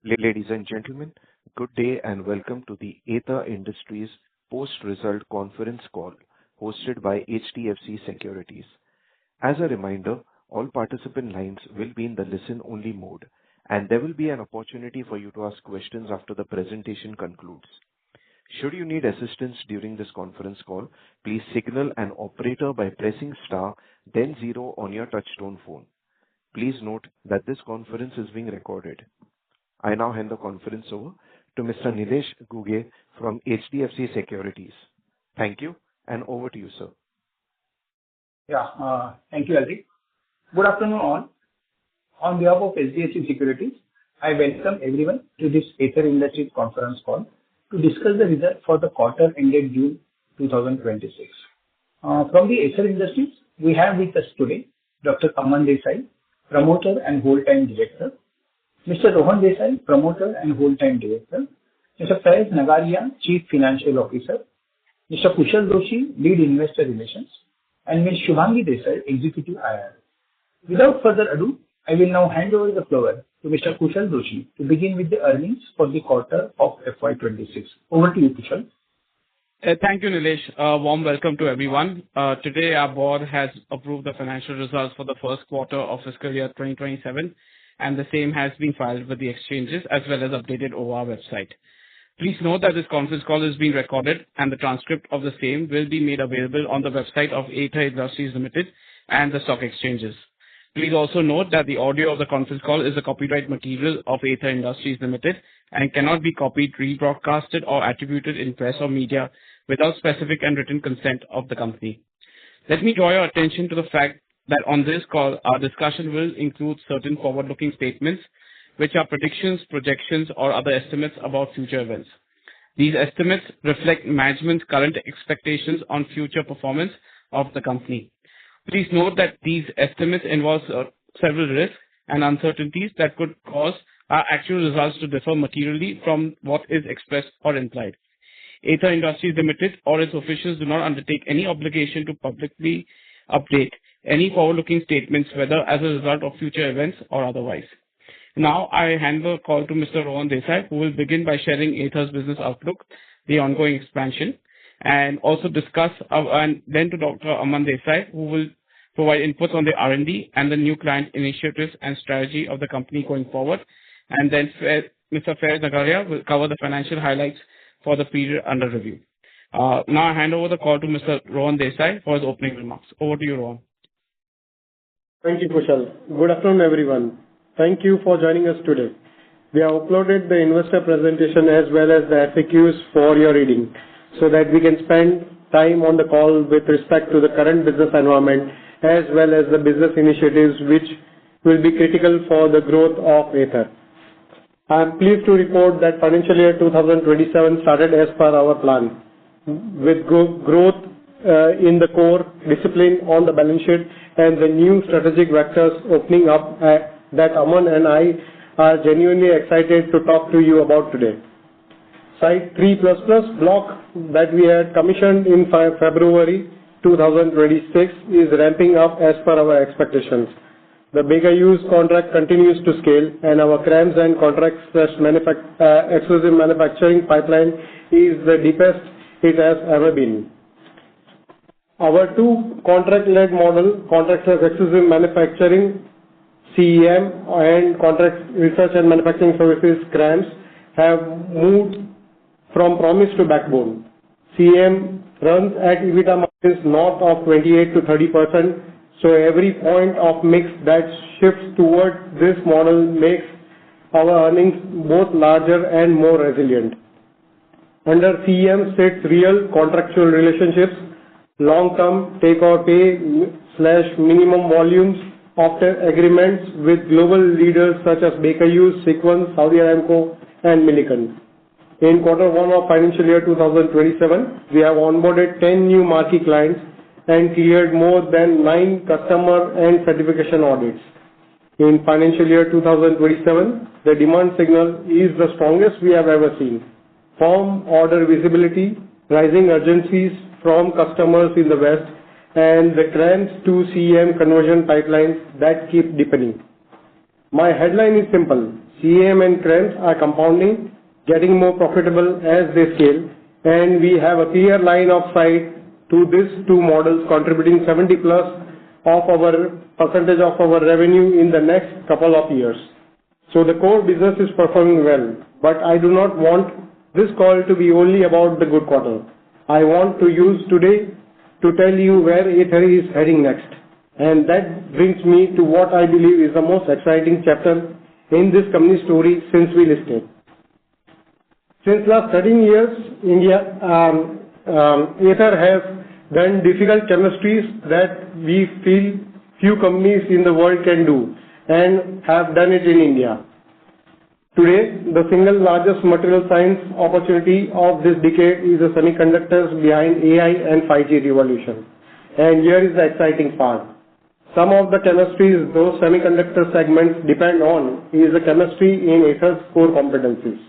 Ladies and gentlemen, good day and welcome to the Aether Industries post-result conference call hosted by HDFC Securities. As a reminder, all participant lines will be in the listen-only mode, and there will be an opportunity for you to ask questions after the presentation concludes. Should you need assistance during this conference call, please signal an operator by pressing star, then 0 on your touchtone phone. Please note that this conference is being recorded. I now hand the conference over to Mr. Nilesh Guge from HDFC Securities. Thank you, and over to you, sir. Thank you, Alrik. Good afternoon, all. On behalf of HDFC Securities, I welcome everyone to this Aether Industries conference call to discuss the result for the quarter ended June 2026. From the Aether Industries, we have with us today Dr. Aman Desai, Promoter and Whole-Time Director, Mr. Rohan Desai, Promoter and Whole-Time Director, Mr. Faiz Nagaria, Chief Financial Officer, Mr. Kushal Doshi, Lead Investor Relations, and Ms. Shubhangi Desai, Executive IR. Without further ado, I will now hand over the floor to Mr. Kushal Doshi to begin with the earnings for the quarter of FY26. Over to you, Kushal. Thank you, Nilesh. Warm welcome to everyone. Today, our board has approved the financial results for the first quarter of fiscal year 2027, and the same has been filed with the exchanges as well as updated over our website. Please note that this conference call is being recorded, and the transcript of the same will be made available on the website of Aether Industries Ltd and the stock exchanges. Please also note that the audio of the conference call is the copyright material of Aether Industries Ltd and cannot be copied, rebroadcasted, or attributed in press or media without specific and written consent of the company. Let me draw your attention to the fact that on this call, our discussion will include certain forward-looking statements, which are predictions, projections, or other estimates about future events. These estimates reflect management's current expectations on future performance of the company. Please note that these estimates involve several risks and uncertainties that could cause our actual results to differ materially from what is expressed or implied. Aether Industries Ltd or its officials do not undertake any obligation to publicly update any forward-looking statements, whether as a result of future events or otherwise. Now, I hand the call to Mr. Rohan Desai, who will begin by sharing Aether's business outlook, the ongoing expansion, and also discuss, and then to Dr. Aman Desai, who will provide inputs on the R&D and the new client initiatives and strategy of the company going forward. And then Mr. Faiz Nagaria will cover the financial highlights for the period under review. Now, I hand over the call to Mr. Rohan Desai for his opening remarks. Over to you, Rohan. Thank you, Kushal. Good afternoon, everyone. Thank you for joining us today. We have uploaded the investor presentation as well as the FAQs for your reading so that we can spend time on the call with respect to the current business environment as well as the business initiatives which will be critical for the growth of Aether. I am pleased to report that financial year 2027 started as per our plan with growth in the core, discipline on the balance sheet, and the new strategic vectors opening up that Aman and I are genuinely excited to talk to you about today. Site 3++ block that we had commissioned in February 2026 is ramping up as per our expectations. The Baker Hughes contract continues to scale, and our CRAMS and exclusive manufacturing pipeline is the deepest it has ever been. Our two contract-led model, contract exclusive manufacturing, CEM, and contract research and manufacturing services, CRAMS, have moved from promise to backbone. CEM runs at EBITDA margins north of 28 to 30%, so every point of mix that shifts towards this model makes our earnings both larger and more resilient. Under CEM sits real contractual relationships, long-term take-or-pay/minimum volumes, often agreements with global leaders such as Baker Hughes, Sequence, Saudi Aramco, and Milliken. In quarter one of financial year 2027, we have onboarded 10 new marquee clients and cleared more than 9 customer and certification audits. In financial year 2027, the demand signal is the strongest we have ever seen. Firm order visibility, rising urgencies from customers in the West, and the CRAMS to CEM conversion pipelines that keep deepening. My headline is simple. CM and CRAMS are compounding, getting more profitable as they scale, and we have a clear line of sight to these two models contributing 70 plus of our percentage of our revenue in the next couple of years. So the core business is performing well, but I do not want this call to be only about the good quarter. I want to use today to tell you where Aether is heading next. And that brings me to what I believe is the most exciting chapter in this company story since we listed. Since last 13 years, Aether has done difficult chemistries that we feel few companies in the world can do and have done it in India. Today, the single largest material science opportunity of this decade is the semiconductors behind AI and 5G revolution. And here is the exciting part. Some of the chemistries those semiconductor segments depend on is the chemistry in Aether's core competencies.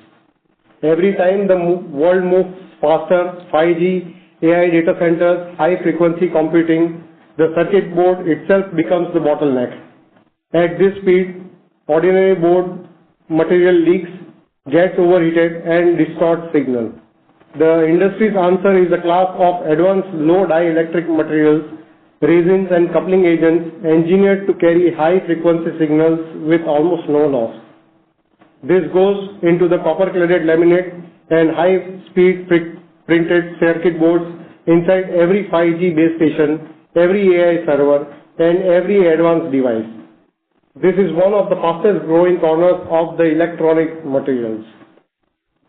Every time the world moves faster, 5G, AI data centers, high frequency computing, the circuit board itself becomes the bottleneck. At this speed, ordinary board material leaks, gets overheated and distorts signal. The industry's answer is a class of advanced low dielectric materials, resins and coupling agents engineered to carry high frequency signals with almost no loss. This goes into the copper-cladded laminate and high-speed printed circuit boards inside every 5G base station, every AI server, and every advanced device. This is one of the fastest growing corners of the electronic materials.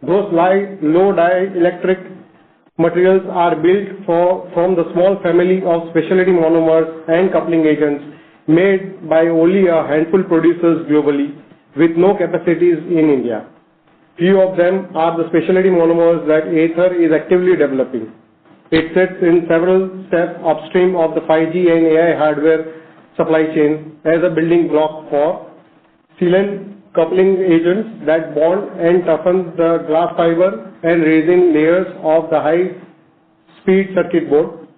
Those low dielectric materials are built from the small family of specialty monomers and coupling agents made by only a handful producers globally with no capacities in India. Few of them are the specialty monomers that Aether is actively developing. It sits in several steps upstream of the 5G and AI hardware supply chain as a building block for sealant coupling agents that bond and toughen the glass fiber and resin layers of the high-speed circuit board,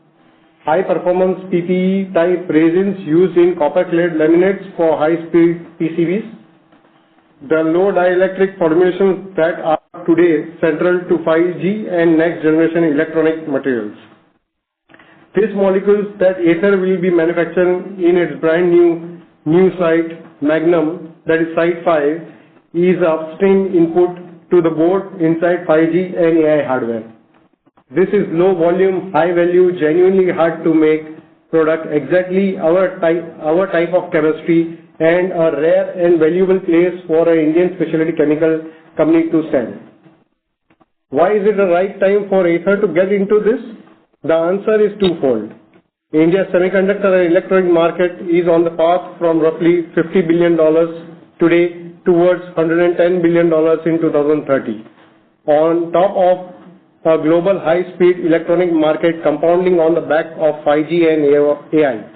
high-performance PPE type resins used in copper-clad laminates for high-speed PCBs, the low dielectric formulations that are today central to 5G and next-generation electronic materials. These molecules that Aether will be manufacturing in its brand new site, Magnum, that is Site 5, is upstream input to the board inside 5G and AI hardware. This is low volume, high value, genuinely hard to make product, exactly our type of chemistry and a rare and valuable place for an Indian specialty chemical company to stand. Why is it the right time for Aether to get into this? The answer is twofold. India's semiconductor and electronic market is on the path from roughly $50 billion today towards $110 billion in 2030. On top of a global high-speed electronic market compounding on the back of 5G and AI.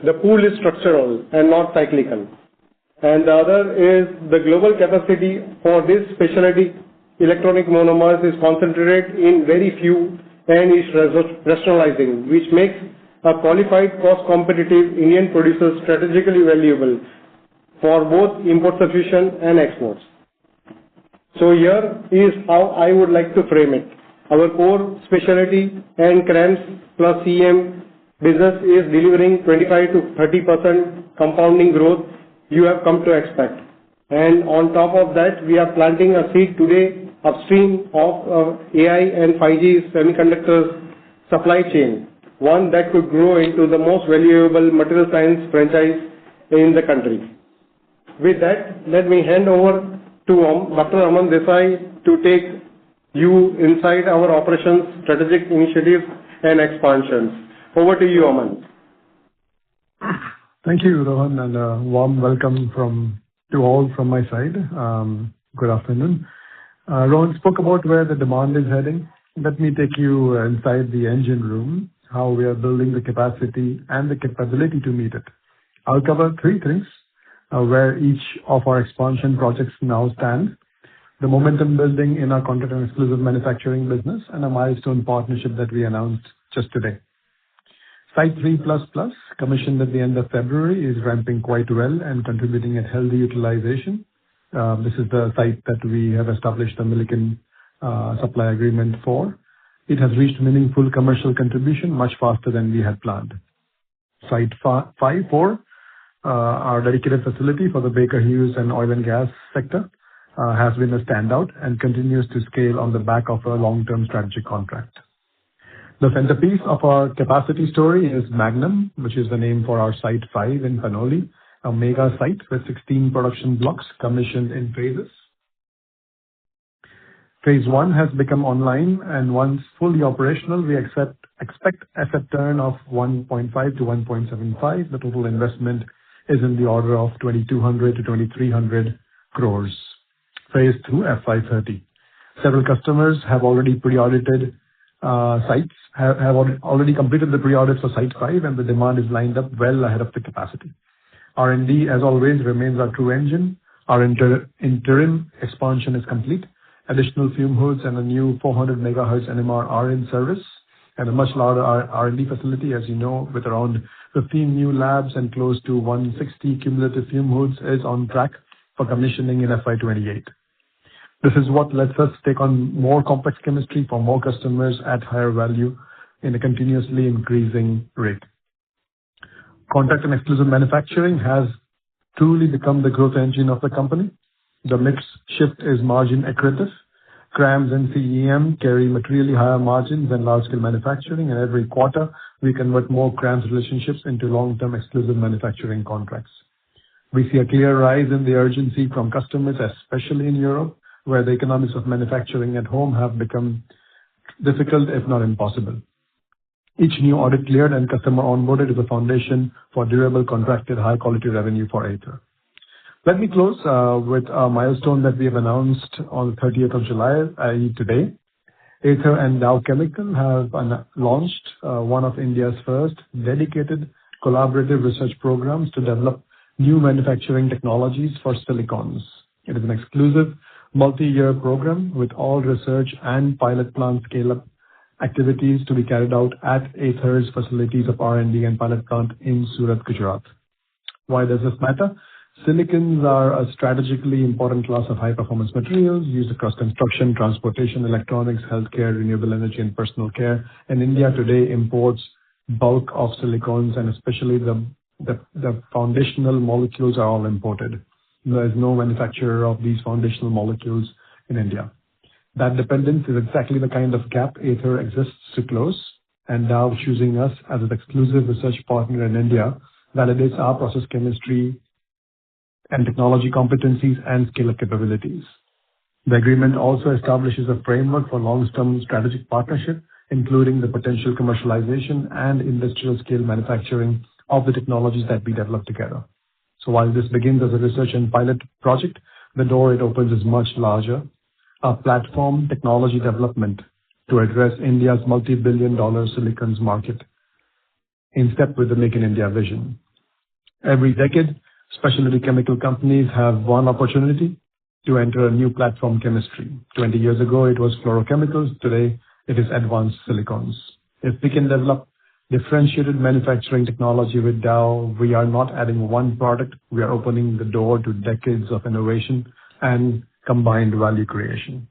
The pool is structural and not cyclical. And the other is the global capacity for this specialty electronic monomers is concentrated in very few and is rationalizing, which makes a qualified cost-competitive Indian producer strategically valuable for both import substitution and exports. So here is how I would like to frame it. Our core specialty and CRAMS plus CM business is delivering 25 to 30% compounding growth you have come to expect. And on top of that, we are planting a seed today upstream of AI and 5G semiconductors supply chain, one that could grow into the most valuable material science franchise in the country. With that, let me hand over to Dr. Aman Desai to take you inside our operations, strategic initiatives and expansions. Over to you, Aman. Thank you, Rohan, and a warm welcome to all from my side. Good afternoon. Rohan spoke about where the demand is heading. Let me take you inside the engine room, how we are building the capacity and the capability to meet it. I'll cover three things, where each of our expansion projects now stand, the momentum building in our contract and exclusive manufacturing business, and a milestone partnership that we announced just today. Site 3++, commissioned at the end of February, is ramping quite well and contributing at healthy utilization. This is the site that we have established a Milliken supply agreement for. It has reached meaningful commercial contribution much faster than we had planned. Site 4, our dedicated facility for the Baker Hughes and oil and gas sector, has been a standout and continues to scale on the back of a long-term strategic contract. The centerpiece of our capacity story is Magnum, which is the name for our Site 5 in Panoli, a mega site with 16 production blocks commissioned in phases. Phase 1 has become online, and once fully operational, we expect asset turn of 1.5 to 1.75. The total investment is in the order of 2,200 to 2,300 crores. Phase 2 FY30. Several customers have already pre-audited sites, have already completed the pre-audits for Site 5, and the demand is lined up well ahead of the capacity. R&D, as always, remains our true engine. Our interim expansion is complete. Additional fume hoods and a new 400 megahertz NMR are in service, and a much larger R&D facility, as you know, with around 15 new labs and close to 160 cumulative fume hoods, is on track for commissioning in FY28. This is what lets us take on more complex chemistry for more customers at higher value in a continuously increasing rate. Contract and exclusive manufacturing has truly become the growth engine of the company. The mix shift is margin accretive. CRAMS and CEM carry materially higher margins than large-scale manufacturing, and every quarter we convert more CRAMS relationships into long-term exclusive manufacturing contracts. We see a clear rise in the urgency from customers, especially in Europe, where the economics of manufacturing at home have become difficult, if not impossible. Each new audit cleared and customer onboarded is a foundation for durable, contracted, high-quality revenue for Aether. Let me close with a milestone that we have announced on the 30th of July, i.e. today. Aether and Dow Chemical have launched one of India's first dedicated collaborative research programs to develop new manufacturing technologies for silicons. It is an exclusive multi-year program with all research and pilot plant scale-up activities to be carried out at Aether's facilities of R&D and pilot plant in Surat, Gujarat. Why does this matter? Silicons are a strategically important class of high-performance materials used across construction, transportation, electronics, healthcare, renewable energy, and personal care. And India today imports bulk of silicons, and especially the foundational molecules are all imported. There is no manufacturer of these foundational molecules in India. That dependence is exactly the kind of gap Aether exists to close, and Dow choosing us as an exclusive research partner in India validates our process chemistry and technology competencies and scale-up capabilities. The agreement also establishes a framework for long-term strategic partnership, including the potential commercialization and industrial scale manufacturing of the technologies that we develop together. So while this begins as a research and pilot project, the door it opens is much larger, a platform technology development to address India's multi-billion-dollar silicons market in step with the Make in India vision. Every decade, specialty chemical companies have one opportunity to enter a new platform chemistry. 20 years ago, it was fluorochemicals. Today, it is advanced silicons. If we can develop differentiated manufacturing technology with Dow, we are not adding one product. We are opening the door to decades of innovation and combined value creation.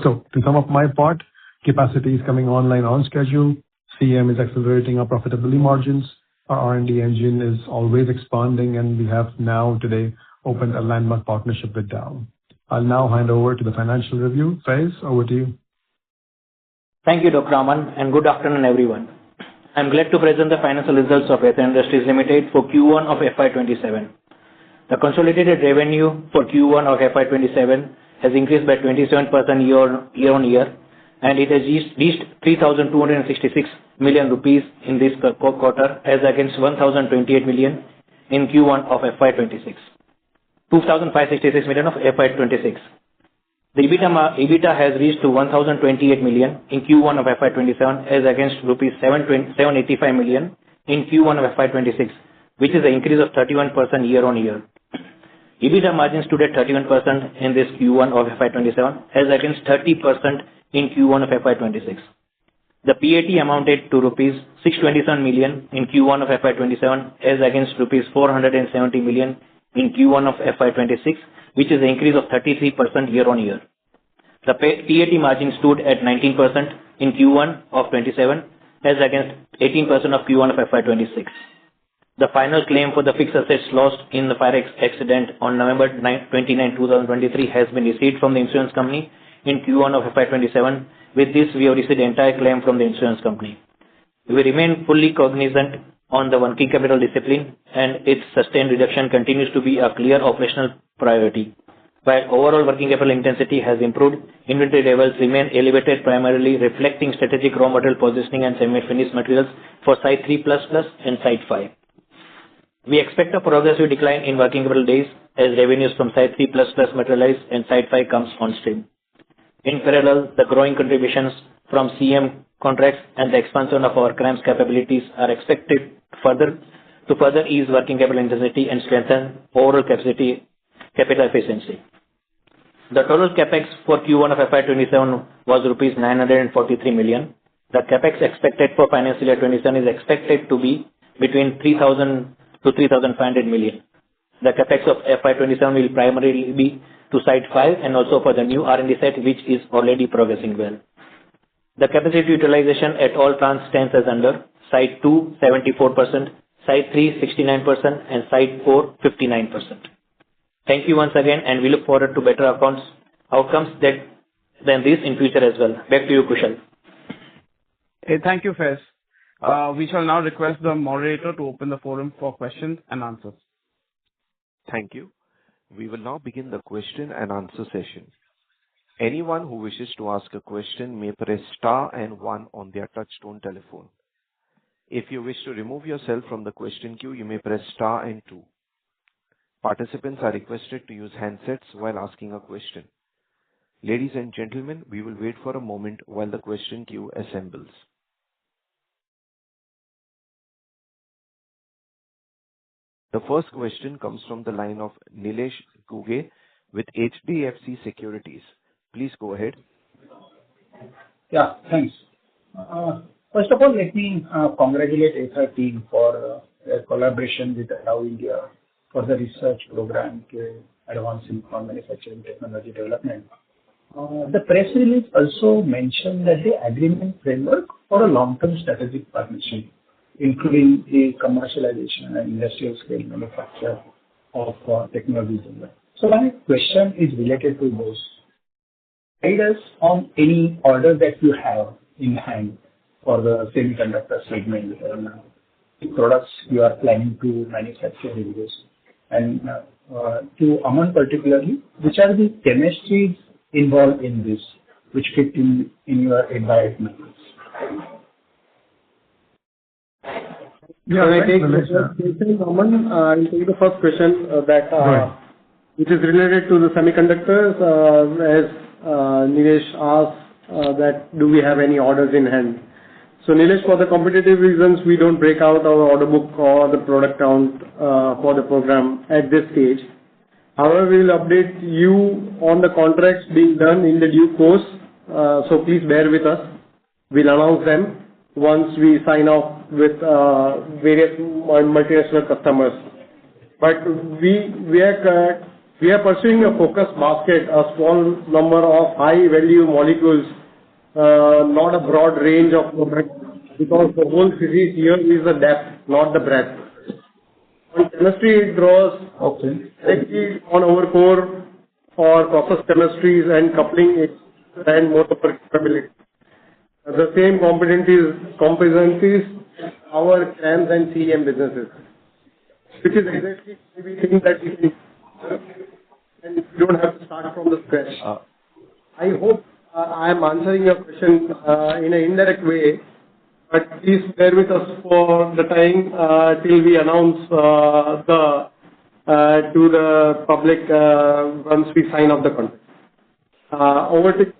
So to sum up my part, capacity is coming online on schedule. CM is accelerating our profitability margins. Our R&D engine is always expanding, and we have now today opened a landmark partnership with Dow. I'll now hand over to the financial review. Faiz, over to you. Thank you, Dr. Raman, and good afternoon, everyone. I'm glad to present the financial results of Aether Industries Ltd for Q1 of FY27. The consolidated revenue for Q1 of FY27 has increased by 27% year-on-year, and it has reached 3,266 million rupees in this quarter as against 1,028 million in Q1 of FY26. 2,566 million of FY26. The EBITDA has reached to 1,028 million in Q1 of FY27 as against rupees 785 million in Q1 of FY26, which is an increase of 31% year-on-year. EBITDA margins stood at 31% in this Q1 of FY27 as against 30% in Q1 of FY26. The PAT amounted to rupees 627 million in Q1 of FY27 as against rupees 470 million in Q1 of FY26, which is an increase of 33% year-on-year. The PAT margin stood at 19% in Q1 of 27 as against 18% of Q1 of FY26. The final claim for the fixed assets lost in the fire accident on November 29, 2023 has been received from the insurance company in Q1 of FY27. With this, we have received the entire claim from the insurance company. We remain fully cognizant on the working capital discipline, and its sustained reduction continues to be a clear operational priority. While overall working capital intensity has improved, inventory levels remain elevated, primarily reflecting strategic raw material positioning and semi-finished materials for Site 3++ and Site 5. We expect a progressive decline in working capital days as revenues from Site 3++ materialize and Site 5 comes on stream. In parallel, the growing contributions from CM contracts and the expansion of our CRAMS capabilities are expected to further ease working capital intensity and strengthen overall capital efficiency. The total capex for Q1 of FY27 was rupees 943 million. The capex expected for financial year 27 is expected to be between 3,000 to 3,500 million. The capex of FY27 will primarily be to Site 5 and also for the new R&D site, which is already progressing well. The capacity utilization at all plants stands as under: Site 2 74%, Site 3 69%, and Site 4 59%. Thank you once again, and we look forward to better outcomes than this in future as well. Back to you, Kushal. Hey, thank you, Faiz. We shall now request the moderator to open the forum for questions and answers. Thank you. We will now begin the question and answer session. Anyone who wishes to ask a question may press star and 1 on their touchtone telephone. If you wish to remove yourself from the question queue, you may press star and 2. Participants are requested to use handsets while asking a question. Ladies and gentlemen, we will wait for a moment while the question queue assembles. The first question comes from the line of Nilesh Ghuge with HDFC Securities. Please go ahead. Yeah, thanks. First of all, let me congratulate Aether team for their collaboration with Dow India for the research program to advance in manufacturing technology development. The press release also mentioned that the agreement framework for a long-term strategic partnership, including the commercialization and industrial scale manufacture of technologies. So my question is related to those. Guide us on any order that you have in hand for the semiconductor segment and the products you are planning to manufacture in this. And to Aman particularly, which are the chemistries involved in this, which fit in your environment? Yeah, I take Aman. I'll take the first question which is related to the semiconductors. As Nilesh asked that do we have any orders in hand. So Nilesh, for the competitive reasons, we don't break out our order book or the product count for the program at this stage. However, we will update you on the contracts being done in the due course. So please bear with us. We'll announce them once we sign off with various multinational customers. But we are pursuing a focused basket, a small number of high-value molecules, not a broad range of products, because the whole thesis here is the depth, not the breadth. On chemistry, it draws directly on our core for process chemistries and coupling and motor capability. The same competencies our CRAMS and CM businesses, which is exactly everything that we think, and you don't have to start from the scratch. I hope I am answering your question in an indirect way, but please bear with us for the time till we announce to the public once we sign off the contract. Over to you.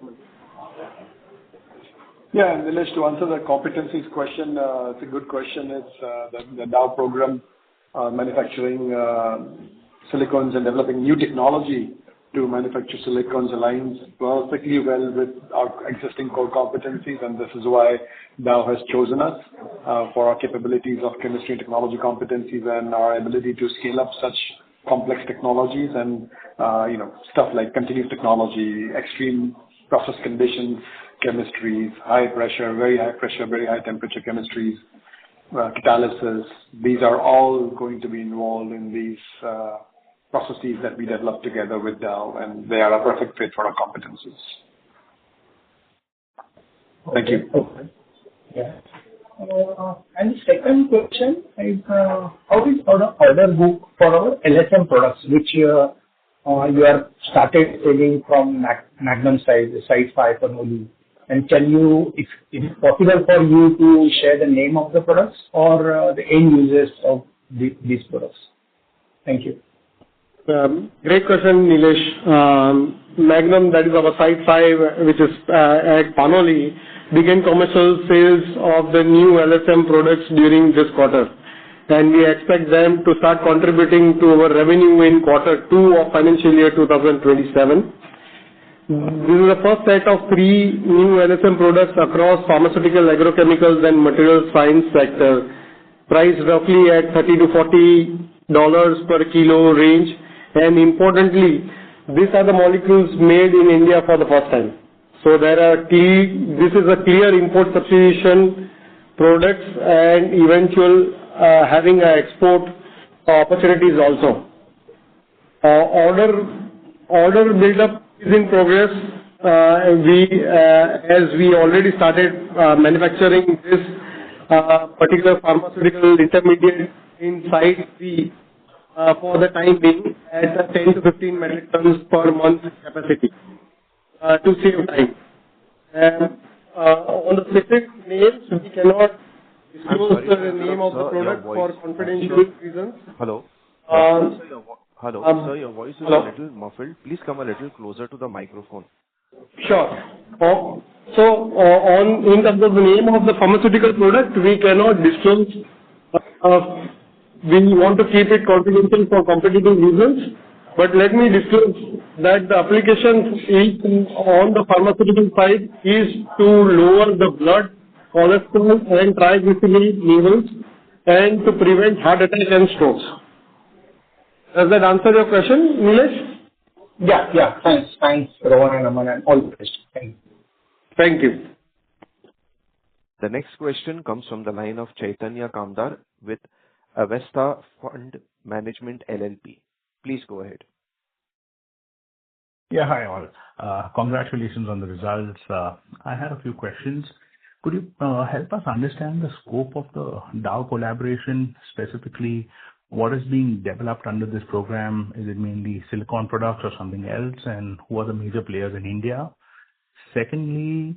Yeah, Nilesh, to answer the competencies question, it's a good question. It's the Dow program manufacturing silicons and developing new technology to manufacture silicons aligns perfectly well with our existing core competencies, and this is why Dow has chosen us for our capabilities of chemistry and technology competencies and our ability to scale up such complex technologies. And stuff like continuous technology, extreme process conditions, chemistries, high pressure, very high temperature chemistries, catalysis. These are all going to be involved in these processes that we develop together with Dow, and they are a perfect fit for our competencies. Thank you. Okay. Yeah. And the second question is, how is the order book for our LSM products, which you are started selling from Magnum site 5 only? And can you, if it is possible for you to share the name of the products or the end users of these products? Thank you. Great question, Nilesh. Magnum, that is our site 5, which is at Panoli, began commercial sales of the new LSM products during this quarter. And we expect them to start contributing to our revenue in quarter 2 of financial year 2027. This is the first set of 3 new LSM products across pharmaceutical, agrochemicals, and material science sector, priced roughly at $30 to $40 per kilo range. And importantly, these are the molecules made in India for the first time. So this is a clear import substitution products and eventual having export opportunities also. Order build-up is in progress. As we already started manufacturing this particular pharmaceutical intermediate in site 3 for the time being at 10 to 15 metric tons per month capacity to save time. And on the specific names, we cannot disclose the name of the product for confidential reasons. Hello. Hello. Sir, your voice is a little muffled. Please come a little closer to the microphone. Sure. So, in terms of the name of the pharmaceutical product, we cannot disclose. We want to keep it confidential for competitive reasons. But let me disclose that the application on the pharmaceutical side is to lower the blood cholesterol and triglyceride levels and to prevent heart attack and strokes. Does that answer your question, Nilesh? Yeah. Thanks, Rohan and Aman, and all the best. Thank you. The next question comes from the line of Chaitanya Kamdar with Avesta Fund Management LLP. Please go ahead. Yeah, hi all. Congratulations on the results. I had a few questions. Could you help us understand the scope of the Dow collaboration, specifically what is being developed under this program? Is it mainly silicon products or something else? And who are the major players in India? Secondly,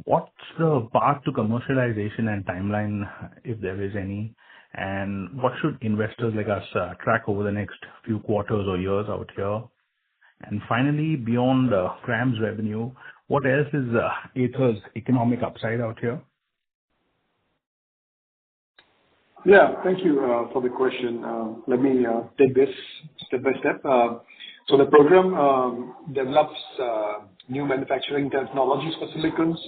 what's the path to commercialization and timeline, if there is any? And what should investors like us track over the next few quarters or years out here? And finally, beyond CRAMS revenue, what else is Aether's economic upside out here? Yeah, thank you for the question. Let me take this step by step. So the program develops new manufacturing technologies for silicons,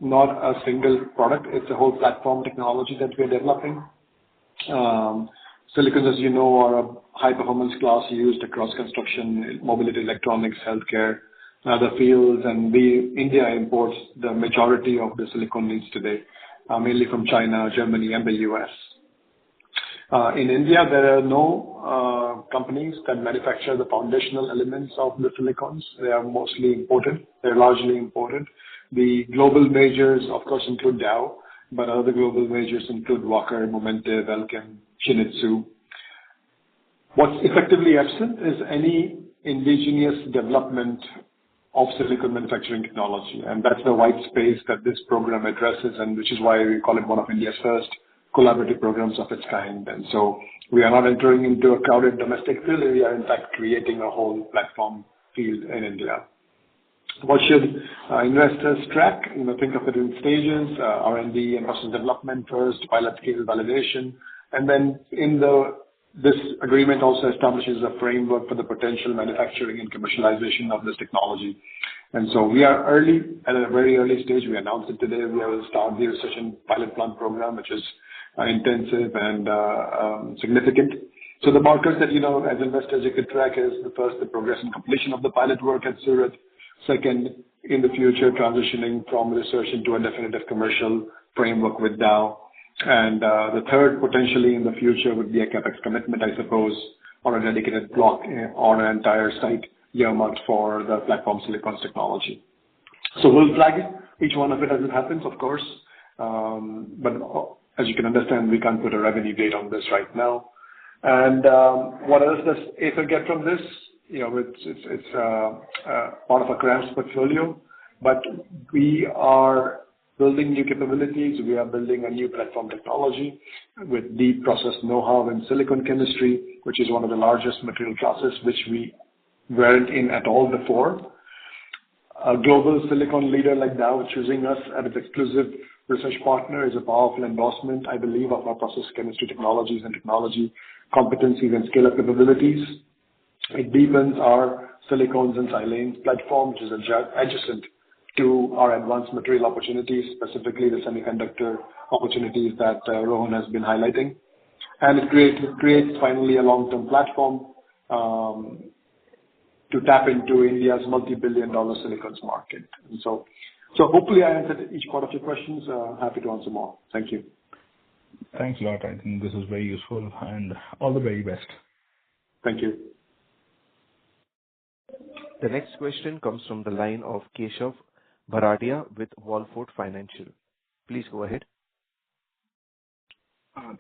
not a single product. It's a whole platform technology that we're developing. Silicons, as you know, are a high-performance class used across construction, mobility, electronics, healthcare, and other fields. And India imports the majority of the silicon needs today, mainly from China, Germany, and the US. In India, there are no companies that manufacture the foundational elements of the silicons. They are mostly imported. They're largely imported. The global majors, of course, include Dow, but other global majors include Wacker, Momentive, Elkem, Shinitsu. What's effectively absent is any indigenous development of silicon manufacturing technology, and that's the white space that this program addresses, and which is why we call it one of India's first collaborative programs of its kind. And so we are not entering into a crowded domestic field. We are in fact creating a whole platform field in India. What should investors track? Think of it in stages: R&D and process development first, pilot scale validation, and then this agreement also establishes a framework for the potential manufacturing and commercialization of this technology. And so we are at a very early stage. We announced it today. We will start the research and pilot plant program, which is intensive and significant. So the markers that, as investors you could track is the first, the progress and completion of the pilot work at Surat. Second, in the future, transitioning from research into a definitive commercial framework with Dow. And the third, potentially in the future, would be a capex commitment, I suppose, on a dedicated block on an entire site earmarked for the platform silicon's technology. So we'll flag each one of it as it happens, of course. But as you can understand, we can't put a revenue date on this right now. And what else does Aether get from this? It's part of a CRAMS portfolio, but we are building new capabilities. We are building a new platform technology with deep process know-how in silicon chemistry, which is one of the largest material classes, which we weren't in at all before. A global silicon leader like Dow choosing us as its exclusive research partner is a powerful endorsement, I believe, of our process chemistry technologies and technology competencies and scale-up capabilities. It deepens our silicons and silanes platform, which is adjacent to our advanced material opportunities, specifically the semiconductor opportunities that Rohan has been highlighting. And it creates finally a long-term platform to tap into India's multi-billion-dollar silicons market. And so hopefully I answered each part of your questions. Happy to answer more. Thank you. Thanks a lot. I think this is very useful, and all the very best. Thank you. The next question comes from the line of Keshav Bharadia with Wallfort Financial. Please go ahead.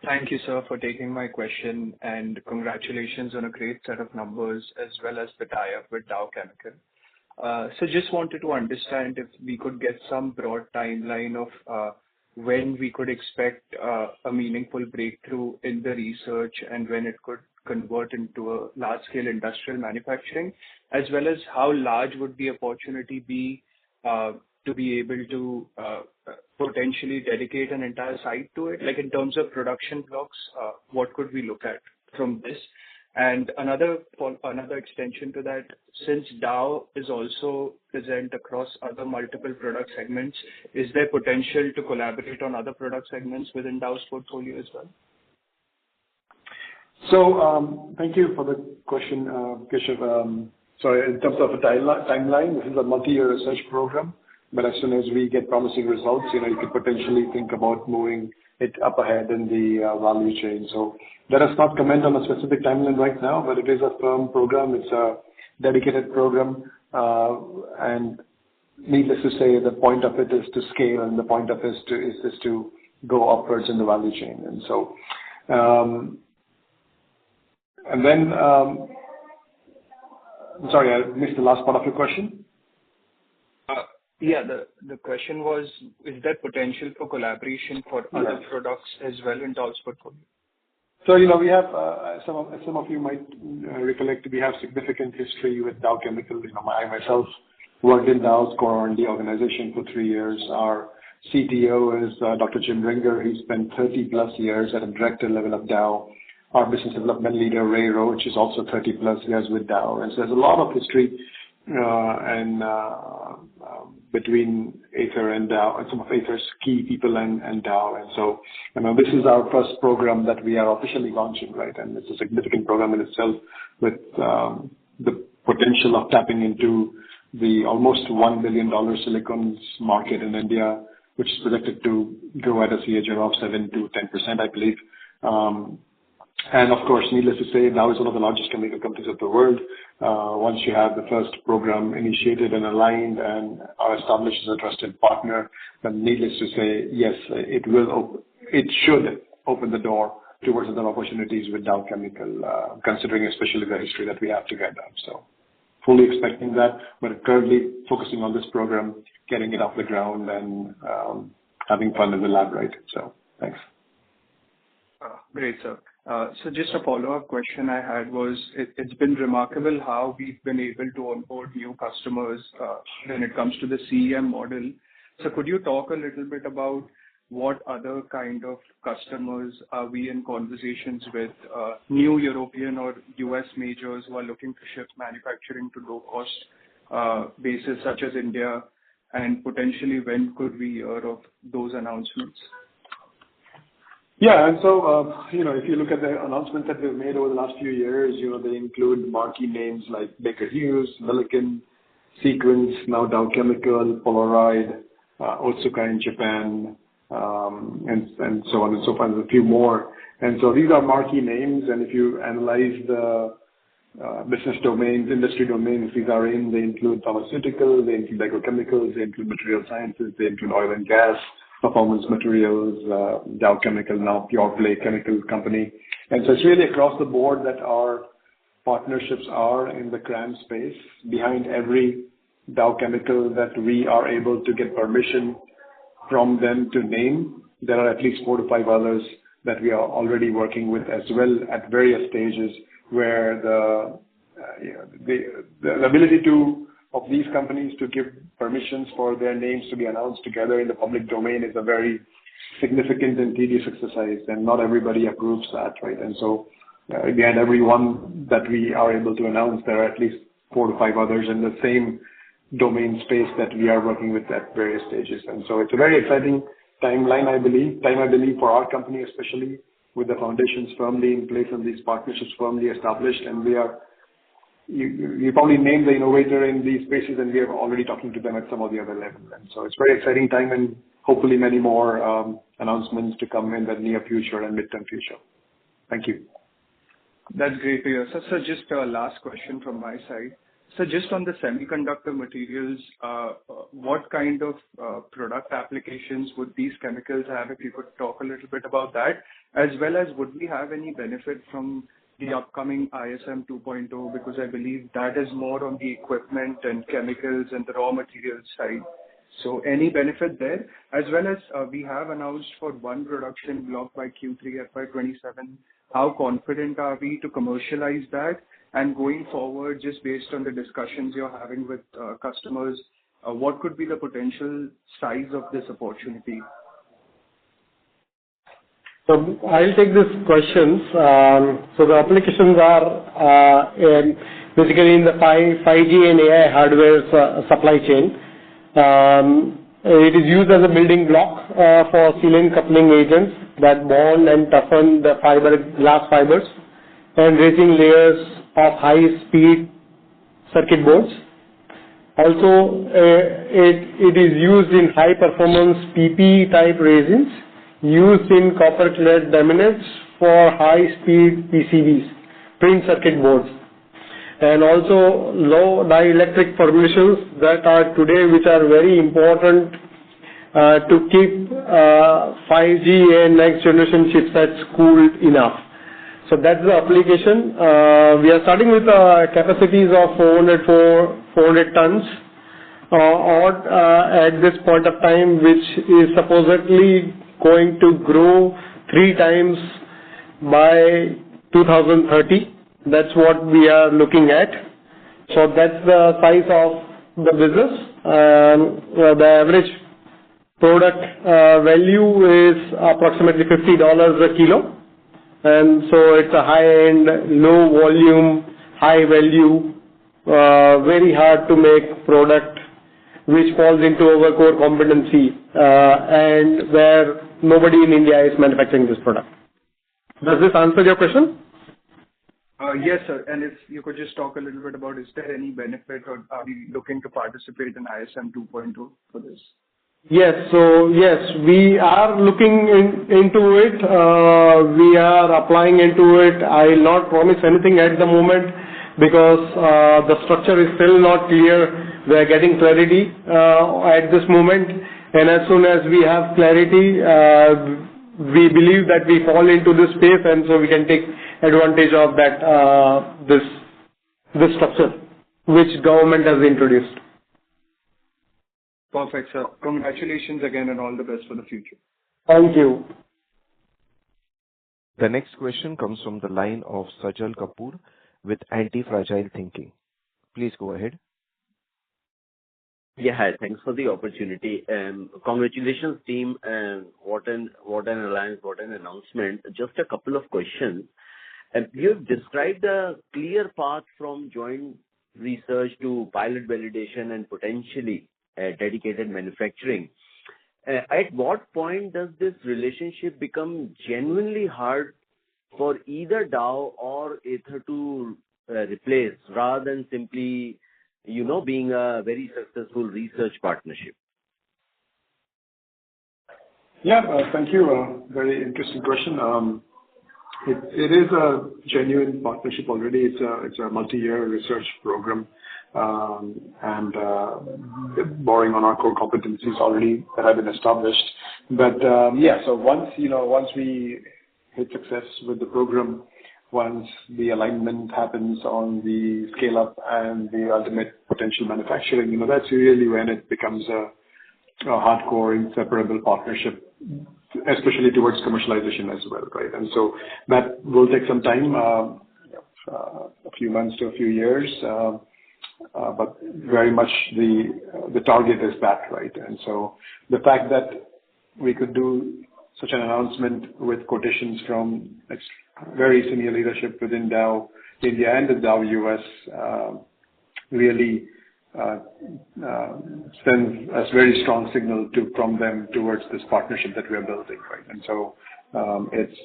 Thank you, sir, for taking my question, and congratulations on a great set of numbers as well as the tie-up with Dow Chemical. So just wanted to understand if we could get some broad timeline of when we could expect a meaningful breakthrough in the research and when it could convert into a large-scale industrial manufacturing, as well as how large would the opportunity be to be able to potentially dedicate an entire site to it? Like in terms of production blocks, what could we look at from this? And another extension to that, since Dow is also present across other multiple product segments, is there potential to collaborate on other product segments within Dow's portfolio as well? So thank you for the question, Keshav. Sorry, in terms of a timeline, this is a multi-year research program, but as soon as we get promising results, you could potentially think about moving it up ahead in the value chain. So let us not comment on a specific timeline right now, but it is a firm program. It's a dedicated program, and needless to say, the point of it is to scale, and the point of it is to go upwards in the value chain. And so, and then, I'm sorry, I missed the last part of your question. Yeah, the question was, is there potential for collaboration for other products as well in Dow's portfolio? So, we have, some of you might recollect, we have significant history with Dow Chemical. I myself worked in Dow's core R&D organization for 3 years. Our CTO is Dr. Jim Ringer. He spent 30 plus years at a director level of Dow. Our business development leader, Ray Roach, is also 30 plus years with Dow. And so there's a lot of history between Aether and Dow, and some of Aether's key people and Dow. And so, this is our first program that we are officially launching, right? And it's a significant program in itself with the potential of tapping into the almost $1 billion silicons market in India, which is projected to grow at a CAGR of 7 to 10%, I believe. And of course, needless to say, Dow is one of the largest chemical companies of the world. Once you have the first program initiated and aligned and are established as a trusted partner, then needless to say, yes, it should open the door towards other opportunities with Dow Chemical, considering especially the history that we have together. So fully expecting that, but currently focusing on this program, getting it off the ground and having fun in the lab, right? So thanks. Great, sir. So just a follow-up question I had was, it's been remarkable how we've been able to onboard new customers when it comes to the CEM model. So could you talk a little bit about what other kind of customers are we in conversations with, new European or US majors who are looking to shift manufacturing to low-cost bases such as India, and potentially when could we hear of those announcements? Yeah. And so, if you look at the announcements that we've made over the last few years, they include marquee names like Baker Hughes, Milliken, Sequence, now Dow Chemical, Polaroid, Otsuka in Japan, and so on and so forth, and a few more. And so these are marquee names, and if you analyze the business domains, industry domains these are in, they include pharmaceuticals, they include agrochemicals, they include material sciences, they include oil and gas, performance materials, Dow Chemical, now pure play chemical company. And so it's really across the board that our partnerships are in the CRAM space. Behind every Dow Chemical that we are able to get permission from them to name, there are at least 4 to 5 others that we are already working with as well at various stages, where the ability of these companies to give permissions for their names to be announced together in the public domain is a very significant and tedious exercise, and not everybody approves that, right? And so behind every one that we are able to announce, there are at least 4 to 5 others in the same domain space that we are working with at various stages. And so it's a very exciting time, I believe, for our company, especially with the foundations firmly in place and these partnerships firmly established. And you probably named the innovator in these spaces, and we are already talking to them at some of the other levels. And so it's very exciting time, and hopefully many more announcements to come in the near future and midterm future. Thank you. That's great to hear. So just a last question from my side. So just on the semiconductor materials, what kind of product applications would these chemicals have? If you could talk a little bit about that, as well as would we have any benefit from the upcoming ISM 2.0, because I believe that is more on the equipment and chemicals and the raw materials side. So any benefit there, as well as we have announced for one production block by Q3FY27. How confident are we to commercialize that? And going forward, just based on the discussions you're having with customers, what could be the potential size of this opportunity? So I'll take these questions. So the applications are basically in the 5G and AI hardware supply chain. It is used as a building block for sealant coupling agents that bond and toughen the glass fibers and raising layers of high-speed circuit boards. Also, it is used in high-performance PP type resins used in copper-clad laminates for high-speed PCBs, print circuit boards, and also low dielectric formulations that are today, which are very important to keep 5G and next generation chipsets cooled enough. So that's the application. We are starting with capacities of 400 tons at this point of time, which is supposedly going to grow 3 times by 2030. That's what we are looking at. So that's the size of the business. The average product value is approximately $50 a kilo. And so it's a high-end, low volume, high value, very hard to make product which falls into our core competency and where nobody in India is manufacturing this product. Does this answer your question? Yes, sir. And if you could just talk a little bit about, is there any benefit, or are we looking to participate in ISM 2.0 for this? Yes. So yes, we are looking into it. We are applying into it. I will not promise anything at the moment because the structure is still not clear. We are getting clarity at this moment, and as soon as we have clarity, we believe that we fall into this space, and so we can take advantage of that this structure which government has introduced. Perfect, sir. Congratulations again and all the best for the future. Thank you. The next question comes from the line of Sajal Kapoor with Anti-Fragile Thinking. Please go ahead. Yeah, hi. Thanks for the opportunity. Congratulations, team. What an alliance, what an announcement. Just a couple of questions. You have described a clear path from joint research to pilot validation and potentially dedicated manufacturing. At what point does this relationship become genuinely hard for either Dow or Aether to replace, rather than simply, being a very successful research partnership? Yeah, thank you. Very interesting question. It is a genuine partnership already. It's a multi-year research program, and borrowing on our core competencies already that have been established. But yeah, so once we hit success with the program, once the alignment happens on the scale up and the ultimate potential manufacturing, that's really when it becomes a hardcore, inseparable partnership, especially towards commercialization as well, right? And so that will take some time, a few months to a few years, but very much the target is that, right? And so the fact that we could do such an announcement with quotations from very senior leadership within Dow India and the Dow US really sends a very strong signal from them towards this partnership that we are building, right? And so it's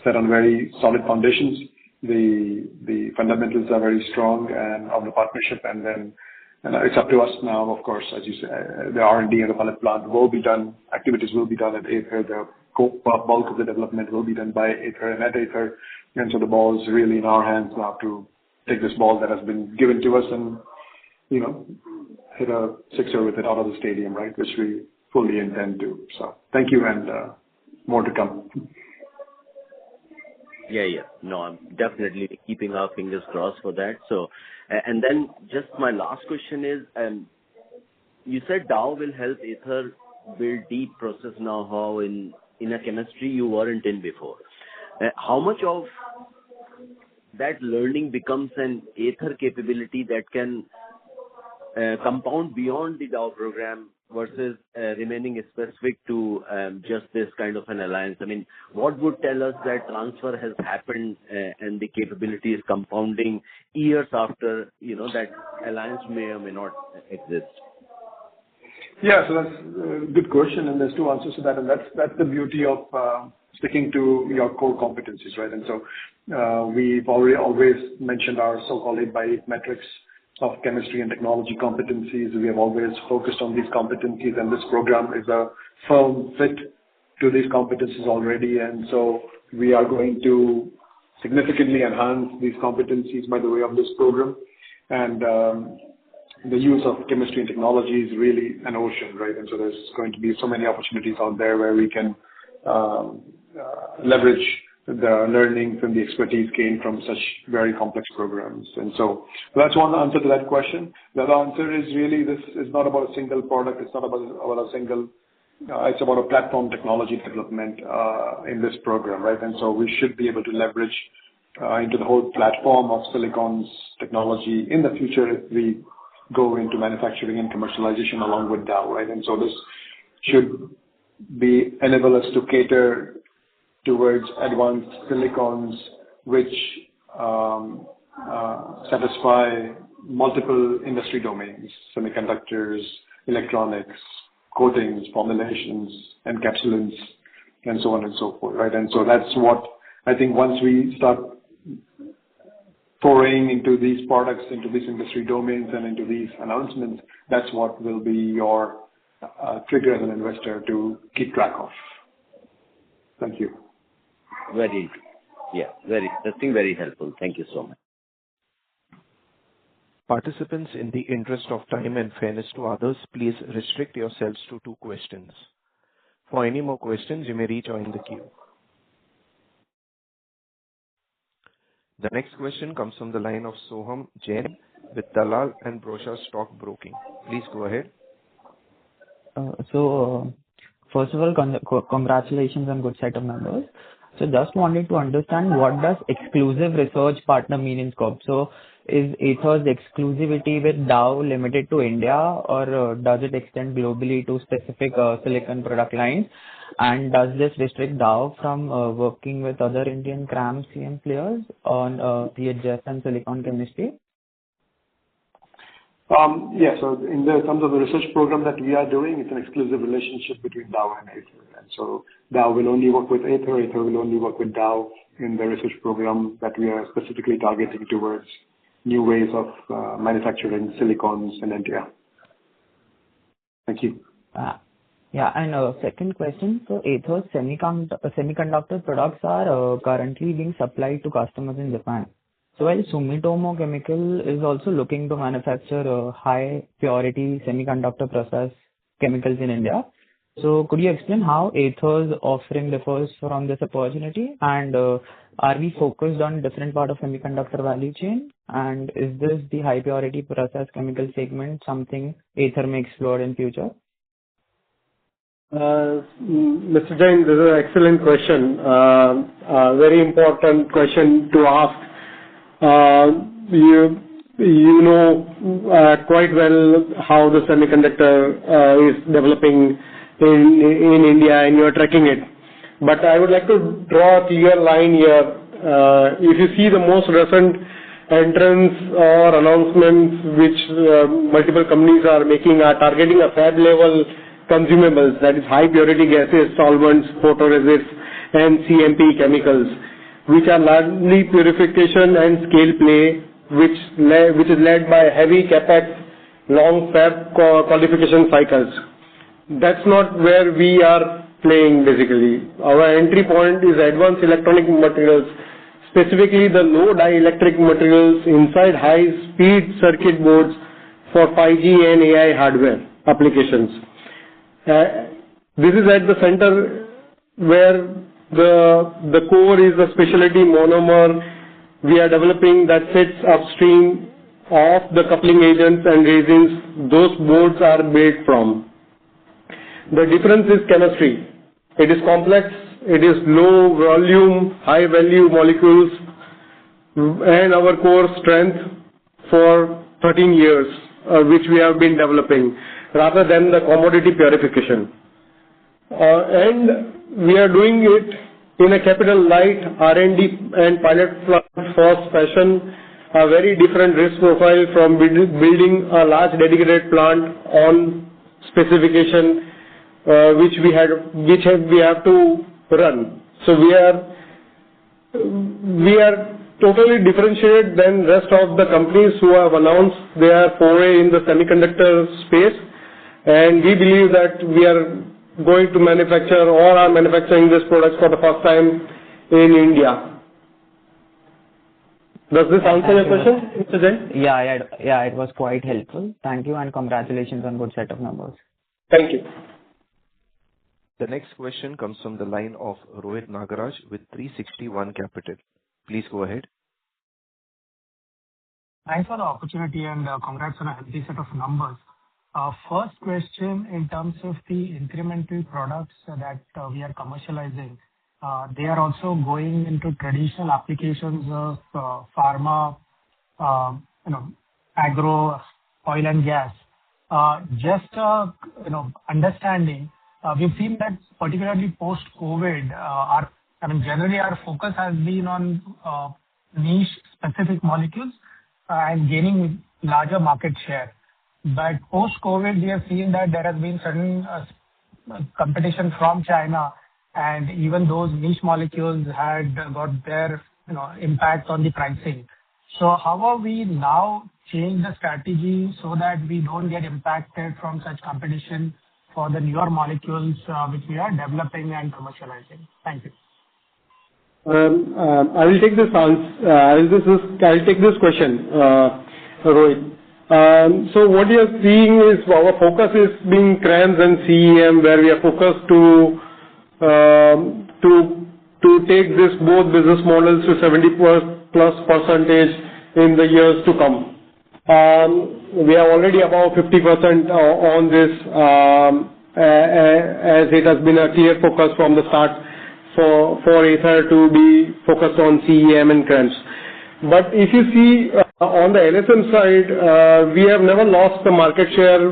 set on very solid foundations. The fundamentals are very strong and of the partnership, and then it's up to us now, of course, as you say, the R&D and the pilot plant will be done. Activities will be done at Aether. The bulk of the development will be done by Aether and at Aether, and so the ball is really in our hands now to take this ball that has been given to us and hit a sixer with it out of the stadium, right? Which we fully intend to. So thank you, and more to come. Yeah. No, I'm definitely keeping our fingers crossed for that. So, and then just my last question is, you said Dow will help Aether build deep process know-how in a chemistry you weren't in before. How much of that learning becomes an Aether capability that can compound beyond the Dow program versus remaining specific to just this kind of an alliance? I mean, what would tell us that transfer has happened and the capability is compounding years after, that alliance may or may not exist? Yeah, so that's a good question, and there's two answers to that, and that's the beauty of sticking to your core competencies, right? And so we've always mentioned our so-called 8x8 metrics of chemistry and technology competencies. We have always focused on these competencies, and this program is a firm fit to these competencies already. And so we are going to significantly enhance these competencies by the way of this program. And the use of chemistry and technology is really an ocean, right? And so there's going to be so many opportunities out there where we can leverage the learnings and the expertise gained from such very complex programs. And so that's one answer to that question. The other answer is really this is not about a single product. It's not about a single, it's about a platform technology development in this program, right? And so we should be able to leverage into the whole platform of silicon's technology in the future if we go into manufacturing and commercialization along with Dow, right? And so this should enable us to cater towards advanced silicons which satisfy multiple industry domains, semiconductors, electronics, coatings, formulations, encapsulants, and so on and so forth, right? And so that's what I think once we start foraying into these products, into these industry domains, and into these announcements, that's what will be your trigger as an investor to keep track of. Thank you. Very interesting, very helpful. Thank you so much. Participants, in the interest of time and fairness to others, please restrict yourselves to 2 questions. For any more questions, you may rejoin the queue. The next question comes from the line of Soham Jain with Dalal and Broacha Stock Broking. Please go ahead. First of all, congratulations on good set of numbers. So just wanted to understand, what does exclusive research partner mean in scope? So is Aether's exclusivity with Dow limited to India, or does it extend globally to specific silicon product lines? And does this restrict Dow from working with other Indian CRAM CM players on the adjacent silicon chemistry? Yeah. So in the terms of the research program that we are doing, it's an exclusive relationship between Dow and Aether. And so Dow will only work with Aether, Aether will only work with Dow in the research program that we are specifically targeting towards new ways of manufacturing silicons in India. Thank you. Yeah, and second question. So Aether's semiconductor products are currently being supplied to customers in Japan. So while Sumitomo Chemical is also looking to manufacture high purity semiconductor process chemicals in India. So could you explain how Aether's offering differs from this opportunity, and are we focused on different part of semiconductor value chain, and is this the high purity process chemical segment something Aether may explore in future? Mr. Jain, this is an excellent question. Very important question to ask. You know quite well how the semiconductor is developing in India, and you are tracking it. But I would like to draw a clear line here. If you see the most recent entrants or announcements which multiple companies are making are targeting a fab level consumables, that is high purity gases, solvents, photoresists, and CMP chemicals, which are largely purification and scale play, which is led by heavy capex, long fab qualification cycles. That's not where we are playing basically. Our entry point is advanced electronic materials, specifically the low dielectric materials inside high speed circuit boards for 5G and AI hardware applications. This is at the center where the core is a specialty monomer we are developing that sits upstream of the coupling agents and resins those boards are made from. The difference is chemistry. It is complex, it is low volume, high value molecules, and our core strength for 13 years, which we have been developing, rather than the commodity purification. And we are doing it in a capital light R&D and pilot plant first fashion, a very different risk profile from building a large dedicated plant on specification, which we have to run. So we are totally differentiated than rest of the companies who have announced their foray in the semiconductor space, and we believe that we are going to manufacture or are manufacturing this product for the first time in India. Does this answer your question, Mr. Jain? Yeah, it was quite helpful. Thank you, and congratulations on good set of numbers. Thank you. The next question comes from the line of Rohit Nagaraj with 360 ONE Capital. Please go ahead. Thanks for the opportunity and congrats on a healthy set of numbers. First question, in terms of the incremental products that we are commercializing, they are also going into traditional applications of pharma, agro, oil and gas. Just understanding, we've seen that particularly post-COVID, generally our focus has been on niche specific molecules and gaining larger market share. But post-COVID, we have seen that there has been certain competition from China, and even those niche molecules had got their impact on the pricing. So how are we now change the strategy so that we don't get impacted from such competition for the newer molecules which we are developing and commercializing? Thank you. I will take this question, Rohit. So what you are seeing is our focus is being CRAMS and CEM, where we are focused to take this both business models to 70+% in the years to come. We are already about 50% on this, as it has been a clear focus from the start for Aether to be focused on CEM and CRAMS. But if you see on the LSM side, we have never lost the market share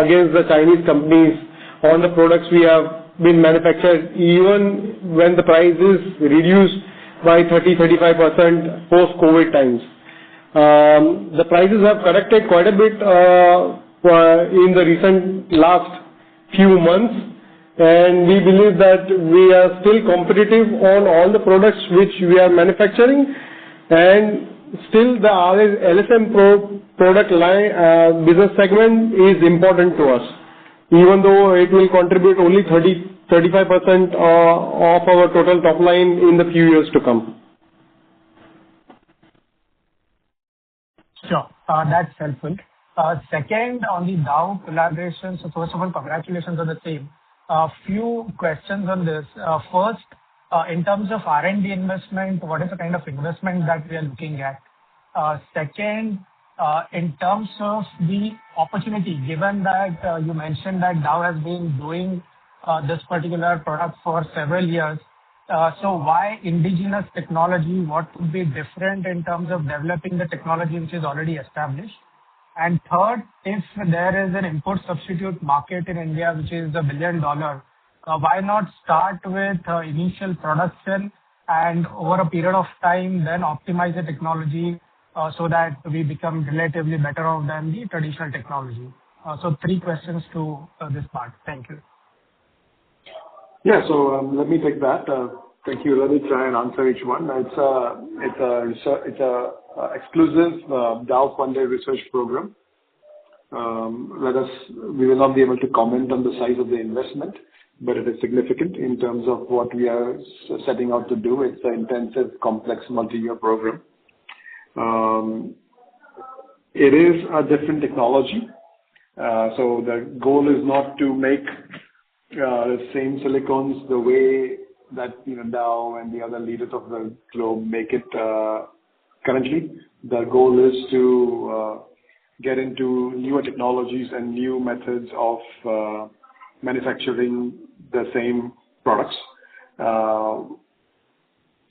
against the Chinese companies on the products we have been manufactured, even when the price is reduced by 30-35% post-COVID times. The prices have corrected quite a bit in the recent last few months, and we believe that we are still competitive on all the products which we are manufacturing, and still the LSM product line business segment is important to us, even though it will contribute only 35% of our total top line in the few years to come. Sure, that's helpful. Second, on the Dow collaboration, so first of all, congratulations on the same. Few questions on this. First, in terms of R&D investment, what is the kind of investment that we are looking at? Second, in terms of the opportunity, given that you mentioned that Dow has been doing this particular product for several years, so why indigenous technology? What would be different in terms of developing the technology which is already established? And third, if there is an import substitute market in India which is $1 billion, why not start with initial production and over a period of time then optimize the technology so that we become relatively better off than the traditional technology? So 3 questions to this part. Thank you. Yeah, so let me take that. Thank you. Let me try and answer each one. It's a exclusive Dow-funded research program. We will not be able to comment on the size of the investment, but it is significant in terms of what we are setting out to do. It's an intensive, complex, multi-year program. It is a different technology. So the goal is not to make the same silicons the way that Dow and the other leaders of the globe make it currently. The goal is to get into newer technologies and new methods of manufacturing the same products.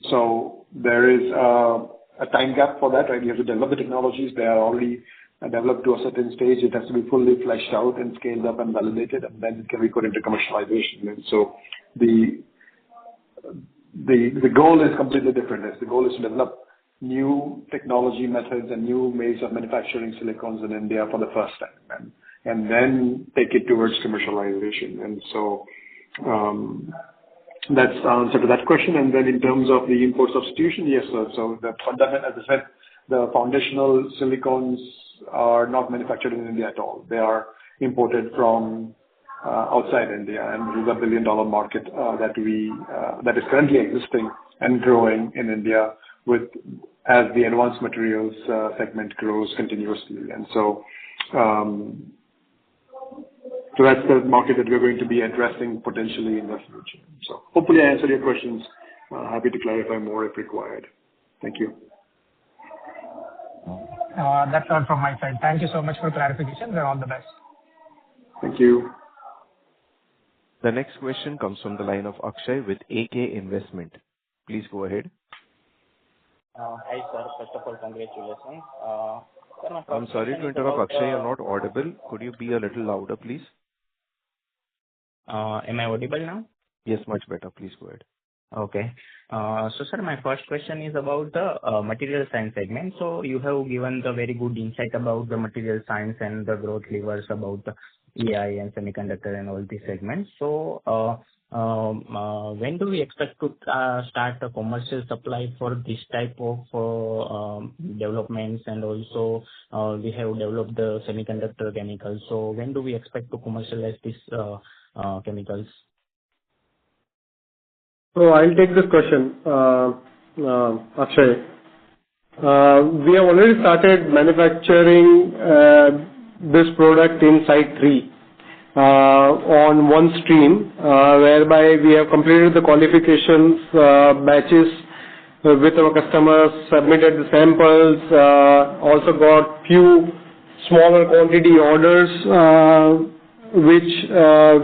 So there is a time gap for that, right? You have to develop the technologies. They are already developed to a certain stage. It has to be fully fleshed out and scaled up and validated, and then it can be put into commercialization. And so the goal is completely different. The goal is to develop new technology methods and new ways of manufacturing silicons in India for the first time, and then take it towards commercialization. And so that's the answer to that question. And then in terms of the import substitution, yes, sir. So the fundamental, as I said, the foundational silicons are not manufactured in India at all. They are imported from outside India, and this is a $1 billion market that is currently existing and growing in India as the advanced materials segment grows continuously. And so that's the market that we're going to be addressing potentially in the future. So hopefully I answered your questions. Happy to clarify more if required. Thank you. That's all from my side. Thank you so much for clarification and all the best. Thank you. The next question comes from the line of Akshay with AK Investment. Please go ahead. Hi, sir. First of all, congratulations. Sir, I'm sorry to interrupt, Akshay. You're not audible. Could you be a little louder, please? Am I audible now? Yes, much better. Please go ahead. Okay. So, sir, my first question is about the material science segment. So, you have given the very good insight about the material science and the growth levers about the AI and semiconductor and all these segments. So, when do we expect to start a commercial supply for this type of developments? And also, we have developed the semiconductor chemicals. So, when do we expect to commercialize these chemicals? So I'll take this question, Akshay. We have already started manufacturing this product in Site 3 on one stream, whereby we have completed the qualifications batches with our customers, submitted the samples, also got few smaller quantity orders which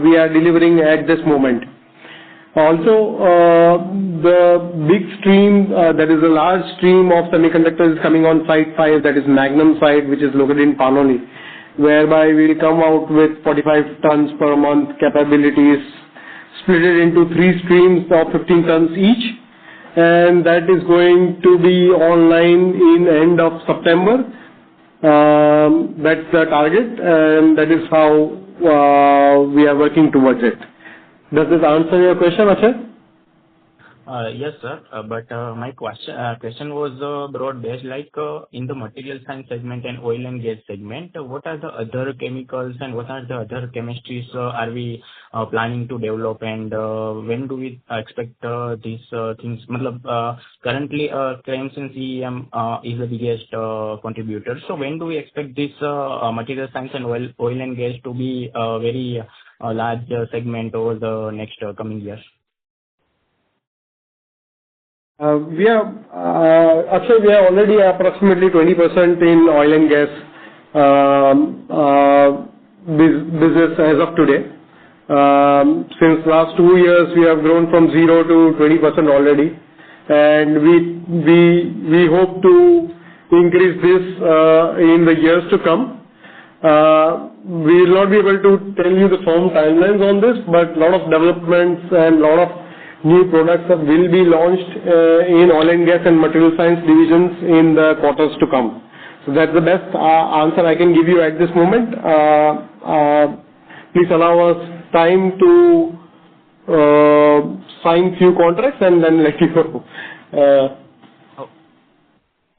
we are delivering at this moment. Also, the big stream, that is a large stream of semiconductors coming on Site 5, that is Magnum site, which is located in Panoli, whereby we will come out with 45 tons per month capabilities, split it into 3 streams of 15 tons each, and that is going to be online in end of September. That's the target, and that is how we are working towards it. Does this answer your question, Akshay? Yes, sir. But my question was broad-based, like in the material science segment and oil and gas segment, what are the other chemicals and what are the other chemistries are we planning to develop, and when do we expect these things? Currently, CRAMS and CEM is the biggest contributor. So when do we expect this material science and oil and gas to be a very large segment over the next coming years? We are already approximately 20% in oil and gas business as of today. Since last 2 years, we have grown from 0 to 20% already, and we hope to increase this in the years to come. We will not be able to tell you the firm timelines on this, but a lot of developments and a lot of new products will be launched in oil and gas and material science divisions in the quarters to come. So that's the best answer I can give you at this moment. Please allow us time to sign few contracts and then let you know.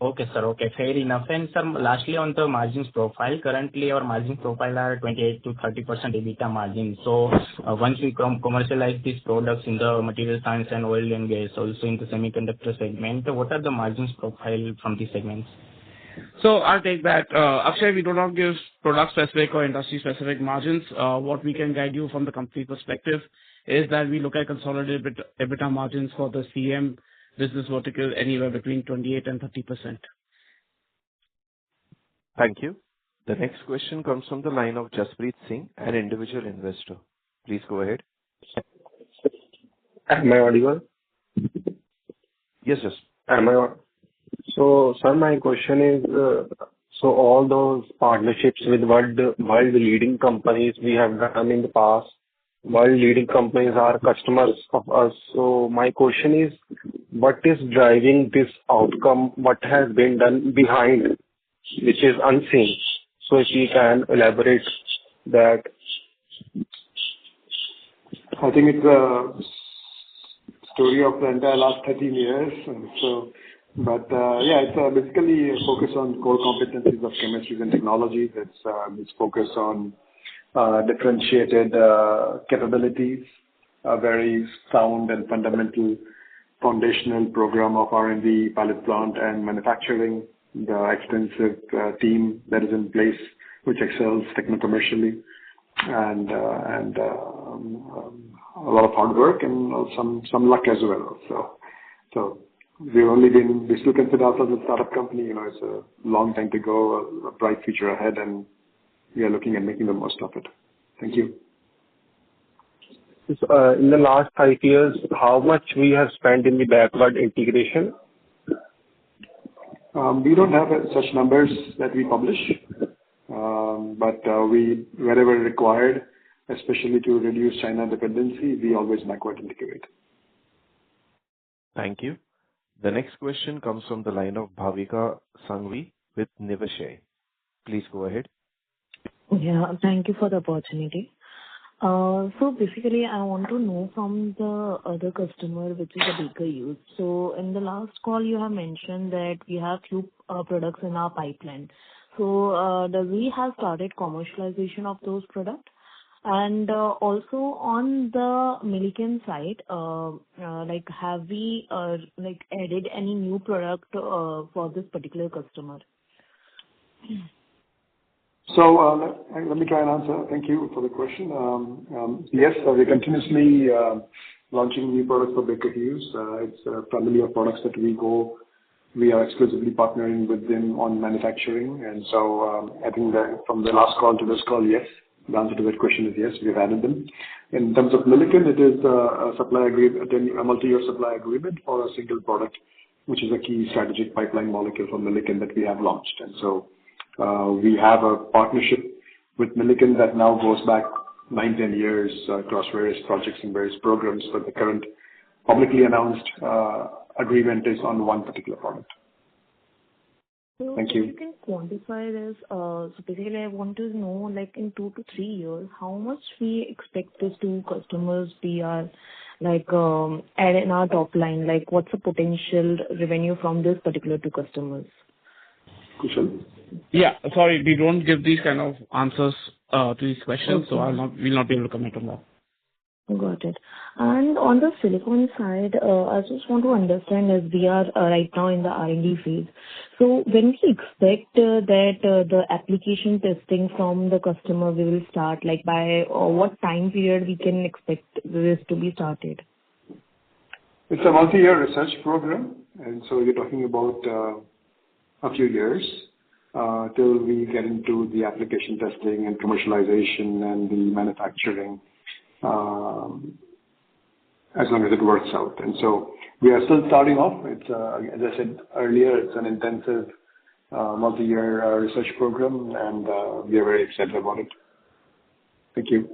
Okay, sir. Okay, fair enough. And sir, lastly, on the margins profile, currently our margin profile are 28 to 30% EBITDA margin. So once we commercialize these products in the material science and oil and gas, also in the semiconductor segment, what are the margins profile from these segments? So I'll take that. Akshay, we do not give product-specific or industry-specific margins. What we can guide you from the company perspective is that we look at consolidated EBITDA margins for the CM business vertical anywhere between 28 and 30%. Thank you. The next question comes from the line of Jaspreet Singh, an individual investor. Please go ahead. Am I audible? Yes, yes. So, sir, my question is, so all those partnerships with world leading companies we have done in the past, world leading companies are customers of us. So my question is, what is driving this outcome? What has been done behind, which is unseen? So if you can elaborate that. I think it's a story of the entire last 13 years. It's basically a focus on core competencies of chemistries and technologies. It's focused on differentiated capabilities, a very sound and fundamental foundational program of R&D, pilot plant and manufacturing, the extensive team that is in place, which excels techno-commercially, and a lot of hard work and some luck as well. So we still consider ourselves a startup company. It's a long time to go, a bright future ahead, and we are looking at making the most of it. Thank you. In the last 5 years, how much we have spent in the backward integration? We don't have such numbers that we publish, but wherever required, especially to reduce China dependency, we always backward integrate. Thank you. The next question comes from the line of Bhavika Sanghvi with Niveshaay. Please go ahead. Yeah, thank you for the opportunity. So basically, I want to know from the other customer, which is a Baker Hughes. So in the last call, you have mentioned that we have few products in our pipeline. So does we have started commercialization of those products? And also on the Milliken side, have we added any new product for this particular customer? So let me try and answer. Thank you for the question. Yes, we're continuously launching new products for Baker Hughes. It's a family of products that we are exclusively partnering with them on manufacturing. And so I think that from the last call to this call, yes, the answer to that question is yes, we've added them. In terms of Milliken, it is a supply agreement, a multi-year supply agreement for a single product, which is a key strategic pipeline molecule for Milliken that we have launched. And so we have a partnership with Milliken that now goes back 9-10 years across various projects and various programs. But the current publicly announced agreement is on one particular product. So Thank if you. you can quantify this, so basically I want to know, like in 2 to 3 years, how much we expect these two customers be our, like, add in our top line, like what's the potential revenue from this particular two customers? Kushal? Yeah, sorry, we don't give these kind of answers to these questions, so Okay. we'll not be able to comment on that. Got it. And on the silicon side, I just want to understand as we are right now in the R&D phase. So when we expect that the application testing from the customer we will start, like by what time period we can expect this to be started? It's a multi-year research program, and so you're talking about a few years till we get into the application testing and commercialization and the manufacturing, as long as it works out. And so we are still starting off. It's, as I said earlier, it's an intensive multi-year research program, and we are very excited about it. Thank you.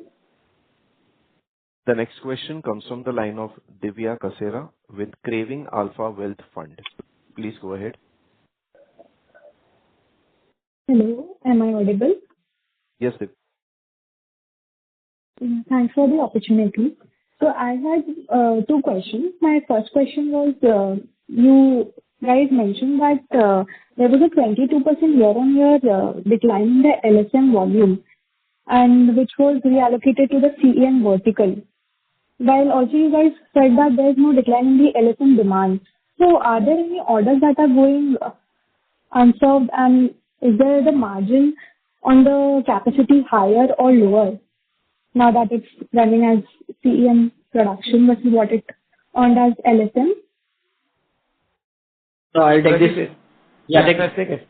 The next question comes from the line of Divya Kasera with Craving Alpha Wealth Fund. Please go ahead. Hello, am I audible? Yes, Divya. Thanks for the opportunity. So I had 2 questions. My first question was, you guys mentioned that there was a 22% year-on-year decline in the LSM volume, and which was reallocated to the CEM vertical. While also you guys said that there is no decline in the LSM demand. So are there any orders that are going unserved, and is there the margin on the capacity higher or lower now that it's running as CEM production versus what it earned as LSM? So I'll take this. Yeah, take it.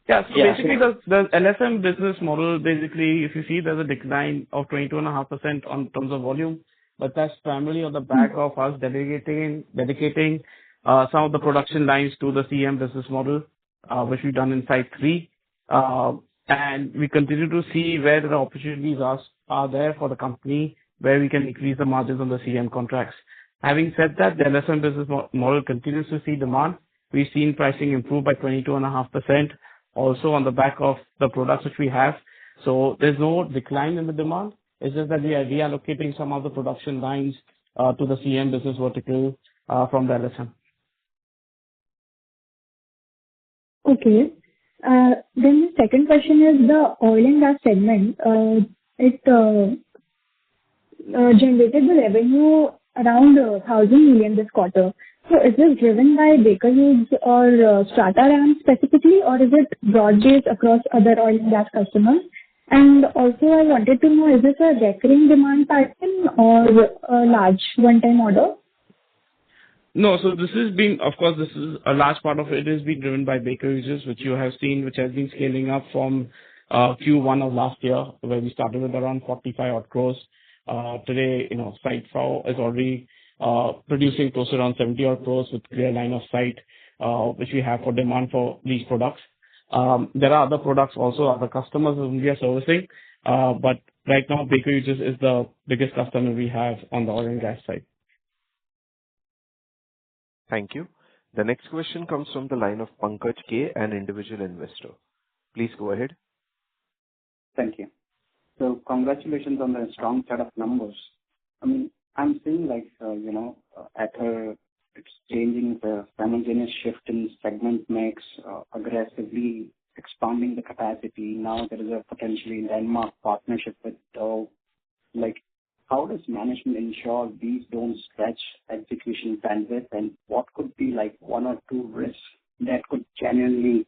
Yeah, so basically the LSM business model, basically, if you see there's a decline of 22.5% on terms of volume, but that's primarily on the back of us dedicating some of the production lines to the CEM business model, which we've done in Site 3. And we continue to see where the opportunities are there for the company, where we can increase the margins on the CM contracts. Having said that, the LSM business model continues to see demand. We've seen pricing improve by 22.5%, also on the back of the products which we have. So there's no decline in the demand. It's just that we are reallocating some of the production lines to the CM business vertical from the LSM. Okay. Then the second question is the oil and gas segment. It generated the revenue around 1,000 million this quarter. So is this driven by Baker Hughes or Strata Ram specifically, or is it broad-based across other oil and gas customers? And also I wanted to know, is this a recurring demand pattern or a large one-time order? No, so this has been, of course, this is a large part of it is being driven by Baker Hughes, which you have seen, which has been scaling up from Q1 of last year, where we started with around 45 odd crores. Today, Site 4 is already producing close to around 70 odd crores with clear line of sight, which we have for demand for these products. There are other products also, other customers whom we are servicing, but right now Baker Hughes is the biggest customer we have on the oil and gas side. Thank you. The next question comes from the line of Pankaj K, an individual investor. Please go ahead. Thank you. So congratulations on the strong set of numbers. I mean, I'm seeing Aether, it's changing the simultaneous shift in segment mix, aggressively expanding the capacity. Now there is a potentially Denmark partnership with Dow. How does management ensure these don't stretch execution bandwidth, and what could be one or two risks that could genuinely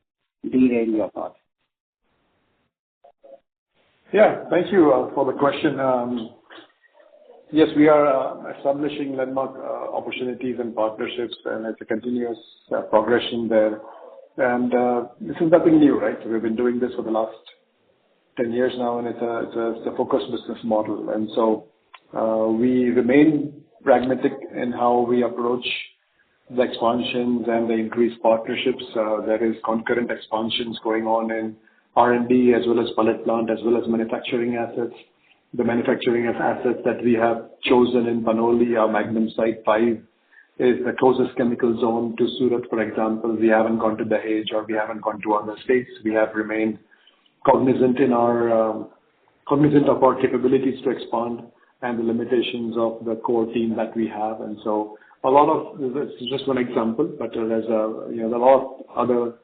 derail your path? Yeah, thank you for the question. Yes, we are establishing landmark opportunities and partnerships, and it's a continuous progression there. And this is nothing new, right? We've been doing this for the last 10 years now, and it's a focused business model. And so we remain pragmatic in how we approach the expansions and the increased partnerships. There is concurrent expansions going on in R&D as well as pellet plant as well as manufacturing assets. The manufacturing assets that we have chosen in Panoli, our Magnum Site 5, is the closest chemical zone to Surat, for example. We haven't gone to Dahej or we haven't gone to other states. We have remained cognizant of our capabilities to expand and the limitations of the core team that we have. And so this is just one example, but there's a lot of other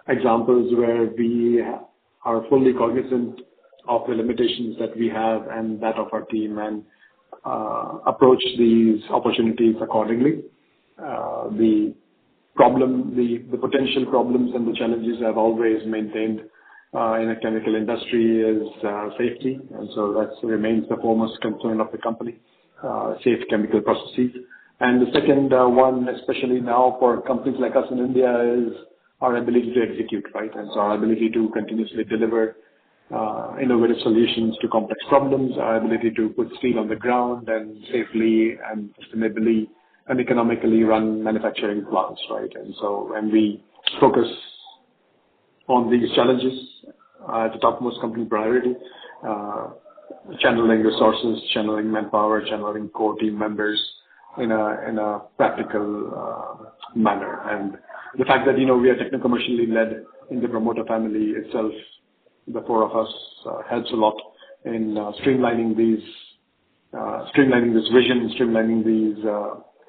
examples where we are fully cognizant of the limitations that we have and that of our team, and approach these opportunities accordingly. The potential problems and the challenges I've always maintained in a chemical industry is safety, and so that remains the foremost concern of the company, safe chemical processes. And the second one, especially now for companies like us in India, is our ability to execute, right? And so our ability to continuously deliver innovative solutions to complex problems, our ability to put steel on the ground and safely and sustainably and economically run manufacturing plants, right? And so when we focus on these challenges as a topmost company priority, channeling resources, channeling manpower, channeling core team members in a practical manner. And the fact that, we are techno-commercially led in the promoter family itself, the four of us, helps a lot in streamlining this vision, streamlining these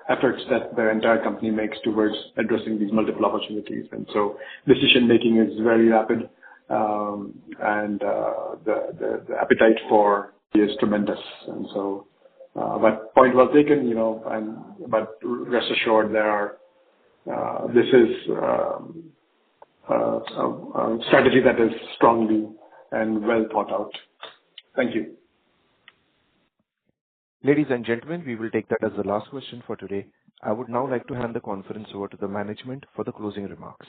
efforts that the entire company makes towards addressing these multiple opportunities. And so decision making is very rapid, and the appetite for is tremendous. And so, but point well taken, but rest assured this is a strategy that is strongly and well thought out. Thank you. Ladies and gentlemen, we will take that as the last question for today. I would now like to hand the conference over to the management for the closing remarks.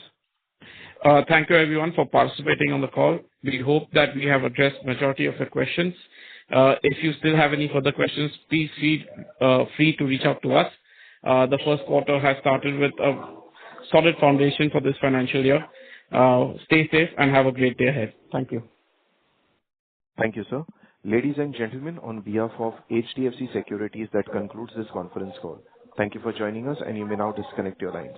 Thank you everyone for participating on the call. We hope that we have addressed majority of your questions. If you still have any further questions, please feel free to reach out to us. The first quarter has started with a solid foundation for this financial year. Stay safe and have a great day ahead. Thank you. Thank you, sir. Ladies and gentlemen, on behalf of HDFC Securities, that concludes this conference call. Thank you for joining us, and you may now disconnect your lines.